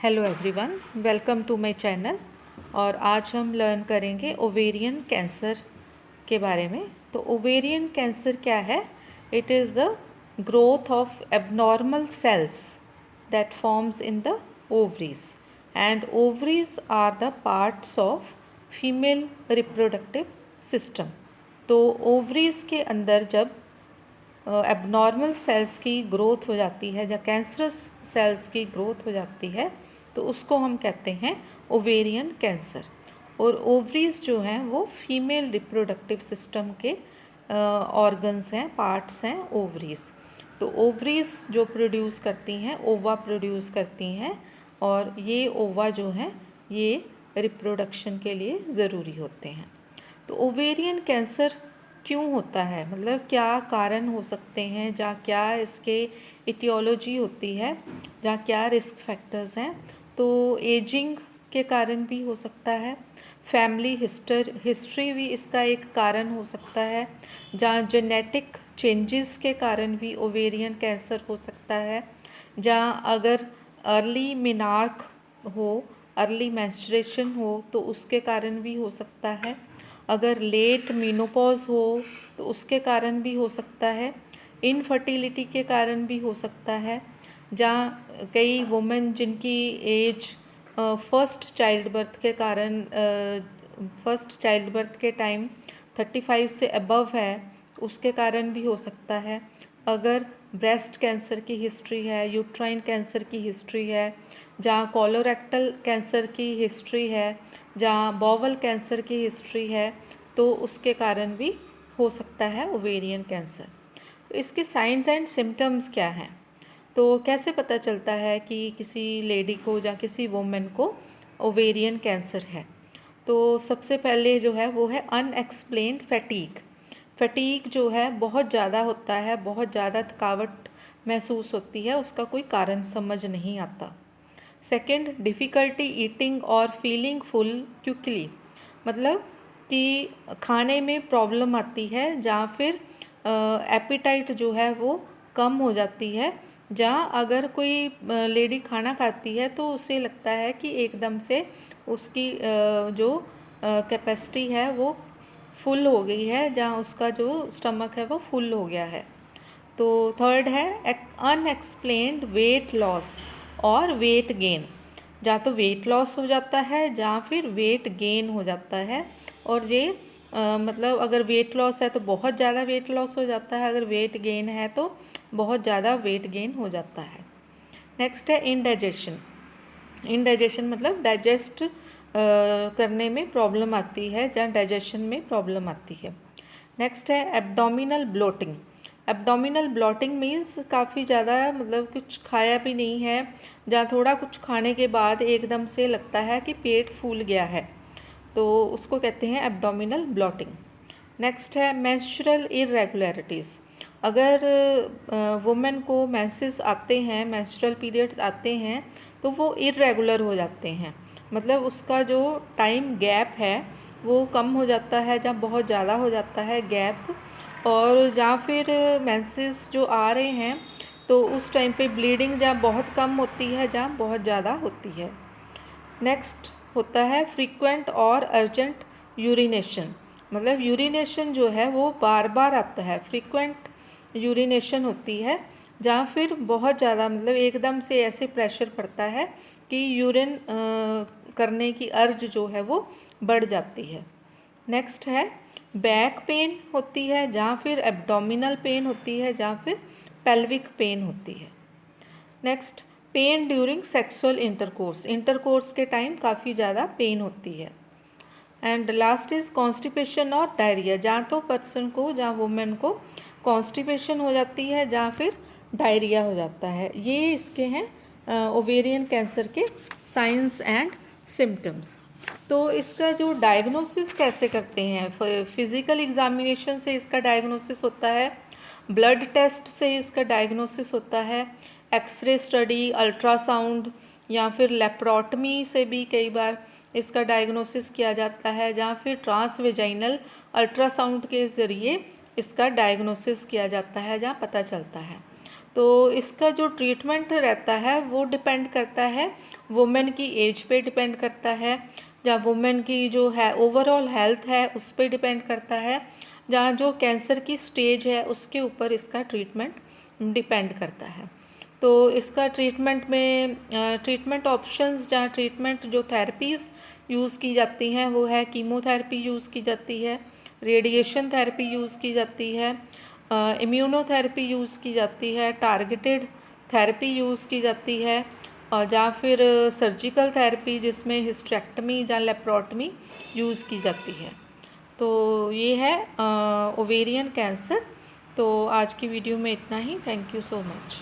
Hello everyone, welcome to my channel. और आज हम लर्न करेंगे ओवेरियन कैंसर के बारे में। तो ओवेरियन कैंसर क्या है? It is the growth of abnormal cells that forms in the ovaries, and ovaries are the parts of female reproductive system. तो ओवरीज के अंदर जब एबनॉर्मल सेल्स की ग्रोथ हो जाती है या कैंसरस सेल्स की ग्रोथ हो जाती है तो उसको हम कहते हैं ओवेरियन कैंसर। और ओवरीज जो हैं वो फीमेल रिप्रोडक्टिव सिस्टम के ऑर्गन्स हैं, पार्ट्स हैं ओवरीज। तो ओवरीज जो प्रोड्यूस करती हैं, ओवा प्रोड्यूस करती हैं, और ये ओवा जो हैं ये रिप्रोडक्शन के लिए ज़रूरी होते हैं। तो ओवेरियन कैंसर क्यों होता है, मतलब क्या कारण हो सकते हैं, जहाँ क्या इसके इटियोलॉजी होती है, जहाँ क्या रिस्क फैक्टर्स हैं। तो एजिंग के कारण भी हो सकता है, फैमिली हिस्ट्री भी इसका एक कारण हो सकता है, जहाँ जेनेटिक चेंजेस के कारण भी ओवेरियन कैंसर हो सकता है, जहाँ अगर अर्ली मिनार्क हो, अर्ली मेंस्ट्रुएशन हो तो उसके कारण भी हो सकता है, अगर लेट मीनोपॉज हो तो उसके कारण भी हो सकता है, इनफर्टिलिटी के कारण भी हो सकता है, जहाँ कई वुमेन जिनकी एज फर्स्ट चाइल्ड बर्थ के कारण फर्स्ट चाइल्ड बर्थ के टाइम 35 से अबव है उसके कारण भी हो सकता है, अगर ब्रेस्ट कैंसर की हिस्ट्री है, यूट्राइन कैंसर की हिस्ट्री है, जहाँ कोलोरेक्टल कैंसर की हिस्ट्री है, जहाँ बॉवल कैंसर की हिस्ट्री है, तो उसके कारण भी हो सकता है ओवेरियन कैंसर। तो इसके साइंस एंड सिम्टम्स क्या हैं? तो कैसे पता चलता है कि किसी लेडी को या किसी वुमेन को ओवेरियन कैंसर है? तो सबसे पहले जो है वो है अनएक्सप्लेन्ड फैटीग। फैटीग जो है बहुत ज़्यादा होता है, बहुत ज़्यादा थकावट महसूस होती है, उसका कोई कारण समझ नहीं आता। सेकंड, डिफ़िकल्टी ईटिंग और फीलिंग फुल क्विकली, मतलब कि खाने में प्रॉब्लम आती है, जहाँ फिर एपिटाइट जो है वो कम हो जाती है। जहाँ अगर कोई लेडी खाना खाती है तो उसे लगता है कि एकदम से उसकी जो कैपेसिटी है वो फुल हो गई है, जहाँ उसका जो स्टमक है वो फुल हो गया है। तो थर्ड है अनएक्सप्लेन्ड वेट लॉस और वेट गेन, जहाँ तो वेट लॉस हो जाता है, जहाँ फिर वेट गेन हो जाता है। और ये मतलब अगर वेट लॉस है तो बहुत ज़्यादा वेट लॉस हो जाता है, अगर वेट गेन है तो बहुत ज़्यादा वेट गेन हो जाता है। नेक्स्ट है इनडाइजेशन। इनडाइजेशन मतलब डाइजेस्ट करने में प्रॉब्लम आती है, जहाँ डाइजेशन में प्रॉब्लम आती है। नेक्स्ट है abdominal bloating. Abdominal bloating means काफ़ी ज़्यादा मतलब कुछ खाया भी नहीं है, जहाँ थोड़ा कुछ खाने के बाद एकदम से लगता है कि पेट फूल गया है, तो उसको कहते हैं एब्डोमिनल ब्लोटिंग। नेक्स्ट है मेंस्ट्रुअल इरेगुलरिटीज़। अगर वुमेन को मेंसेस आते हैं, मेंस्ट्रुअल पीरियड्स आते हैं, तो वो इरेगुलर हो जाते हैं, मतलब उसका जो टाइम गैप है वो कम हो जाता है, जहाँ बहुत ज़्यादा हो जाता है गैप, और जहाँ फिर मेंसेस जो आ रहे हैं तो उस टाइम पे ब्लीडिंग जहाँ बहुत कम होती है, जहाँ बहुत ज़्यादा होती है। नेक्स्ट होता है फ्रीक्वेंट और अर्जेंट यूरिनेशन, मतलब यूरिनेशन जो है वो बार बार आता है, फ्रीक्वेंट यूरिनेशन होती है, जहाँ फिर बहुत ज़्यादा मतलब एकदम से ऐसे प्रेशर पड़ता है कि यूरिन करने की अर्ज जो है वो बढ़ जाती है। नेक्स्ट है बैक पेन होती है, जहाँ फिर एब्डोमिनल पेन होती है, जहाँ फिर पेल्विक पेन होती है। Next, pen during sexual intercourse, intercourse के टाइम काफ़ी ज़्यादा पेन होती है। एंड लास्ट इज़ कॉन्स्टिपेशन और डायरिया, जहाँ तो पर्सन को, जहाँ वुमेन को कॉन्स्टिपेशन हो जाती है, जहाँ फिर डायरिया हो जाता है। ये इसके हैं ओवेरियन कैंसर के साइंस एंड सिम्टम्स। तो इसका जो डायग्नोसिस कैसे करते हैं? फिज़िकल एग्जामिनेशन से इसका डायग्नोसिस होता है, ब्लड टेस्ट से इसका डायग्नोसिस होता है, एक्सरे स्टडी, अल्ट्रासाउंड या फिर लेप्रोटमी से भी कई बार इसका डायग्नोसिस किया जाता है, जहाँ फिर ट्रांसवेजाइनल अल्ट्रासाउंड के ज़रिए इसका डायग्नोसिस किया जाता है, जहाँ पता चलता है। तो इसका जो ट्रीटमेंट रहता है वो डिपेंड करता है वुमेन की एज पे डिपेंड करता है, या वुमेन की जो है ओवरऑल हेल्थ है उस पे डिपेंड करता है, जहाँ जो कैंसर की स्टेज है उसके ऊपर इसका ट्रीटमेंट डिपेंड करता है। तो इसका ट्रीटमेंट में ट्रीटमेंट ऑप्शंस, जहाँ ट्रीटमेंट जो थेरेपीज़ यूज़ की जाती हैं वो है कीमोथेरेपी यूज़ की जाती है, रेडिएशन थेरेपी यूज़ की जाती है, इम्यूनोथेरेपी यूज़ की जाती है, टारगेटेड थेरेपी यूज़ की जाती है, और या फिर सर्जिकल थेरेपी जिसमें हिस्टेरेक्टमी या लेप्रोटमी यूज़ की जाती है। तो ये है ओवेरियन कैंसर। तो आज की वीडियो में इतना ही। Thank you so much.